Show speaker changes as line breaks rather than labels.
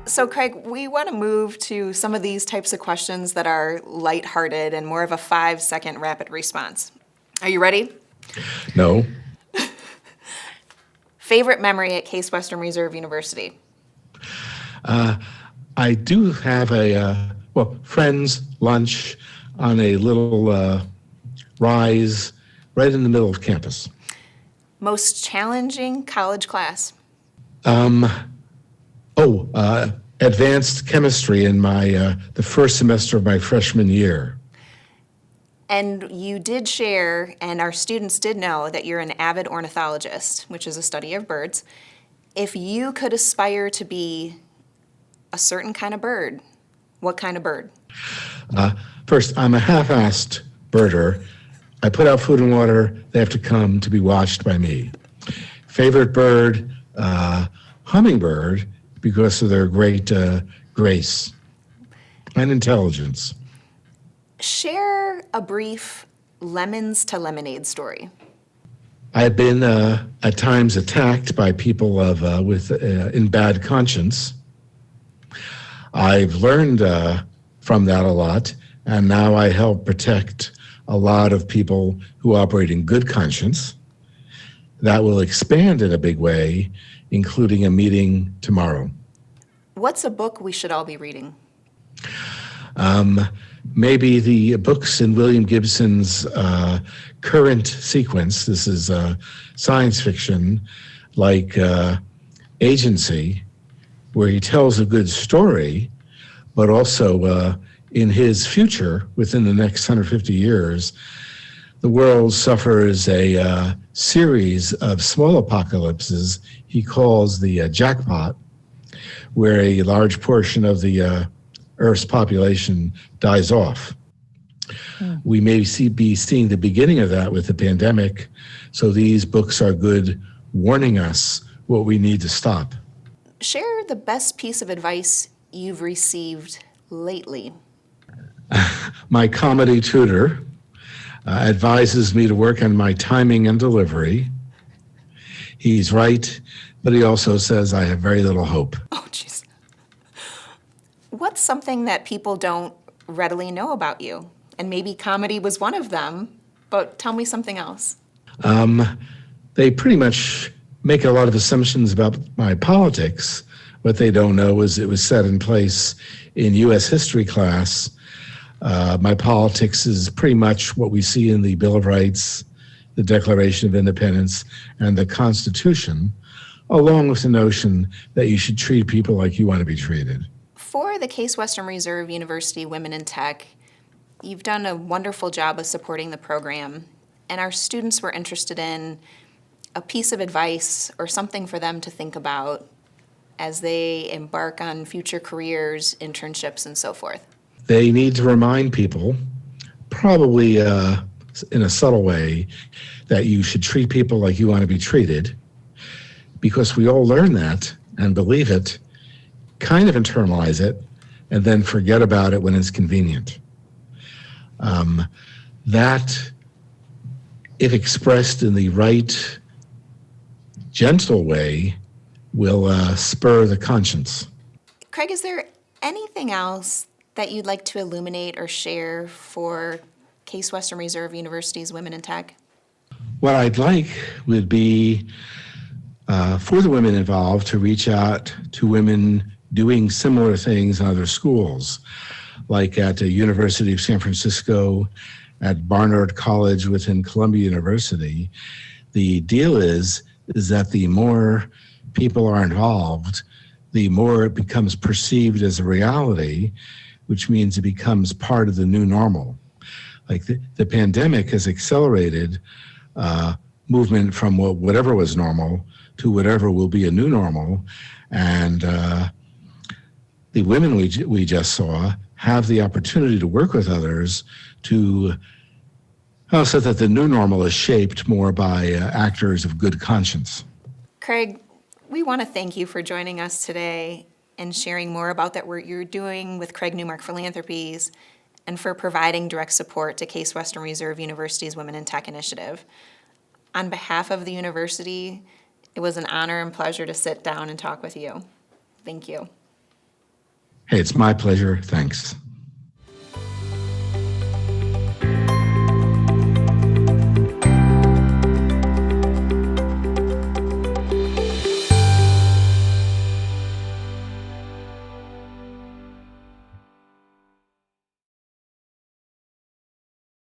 So Craig, we want to move to some of these types of questions that are lighthearted and more of a 5-second rapid response. Are you ready?
No.
Favorite memory at Case Western Reserve University?
I do have friends lunch on a little rise right in the middle of campus.
Most challenging college class?
Advanced chemistry in the first semester of my freshman year.
And you did share, and our students did know, that you're an avid ornithologist, which is a study of birds. If you could aspire to be a certain kind of bird, what kind of bird?
First, I'm a half-assed birder. I put out food and water. They have to come to be watched by me. Favorite bird, hummingbird, because of their great grace and intelligence.
Share a brief lemons to lemonade story.
I've been at times attacked by people in bad conscience. I've learned from that a lot, and now I help protect a lot of people who operate in good conscience. That will expand in a big way, including a meeting tomorrow.
What's a book we should all be reading?
Maybe the books in William Gibson's current sequence. This is science fiction, like Agency, where he tells a good story, but also in his future, within the next 150 years, the world suffers a series of small apocalypses he calls the jackpot, where a large portion of the Earth's population dies off. We may be seeing the beginning of that with the pandemic, so these books are good warning us what we need to stop.
Share the best piece of advice you've received lately.
My comedy tutor advises me to work on my timing and delivery. He's right, but he also says I have very little hope.
Oh, jeez. What's something that people don't readily know about you? And maybe comedy was one of them, but tell me something else.
They pretty much make a lot of assumptions about my politics. What they don't know is it was set in place in U.S. history class. My politics is pretty much what we see in the Bill of Rights, the Declaration of Independence, and the Constitution, along with the notion that you should treat people like you want to be treated.
For the Case Western Reserve University Women in Tech, you've done a wonderful job of supporting the program, and our students were interested in a piece of advice or something for them to think about as they embark on future careers, internships, and so forth.
They need to remind people, probably in a subtle way, that you should treat people like you want to be treated, because we all learn that and believe it, kind of internalize it, and then forget about it when it's convenient. That, if expressed in the right, gentle way, will spur the conscience.
Craig, is there anything else that you'd like to illuminate or share for Case Western Reserve University's Women in Tech?
What I'd like would be for the women involved to reach out to women doing similar things in other schools, like at the University of San Francisco, at Barnard College within Columbia University. The deal is that the more people are involved, the more it becomes perceived as a reality, which means it becomes part of the new normal. Like the pandemic has accelerated movement from whatever was normal to whatever will be a new normal. And the women we just saw have the opportunity to work with others to so that the new normal is shaped more by actors of good conscience.
Craig, we want to thank you for joining us today and sharing more about that work you're doing with Craig Newmark Philanthropies, and for providing direct support to Case Western Reserve University's Women in Tech initiative. On behalf of the university, it was an honor and pleasure to sit down and talk with you. Thank you.
Hey, it's my pleasure. Thanks.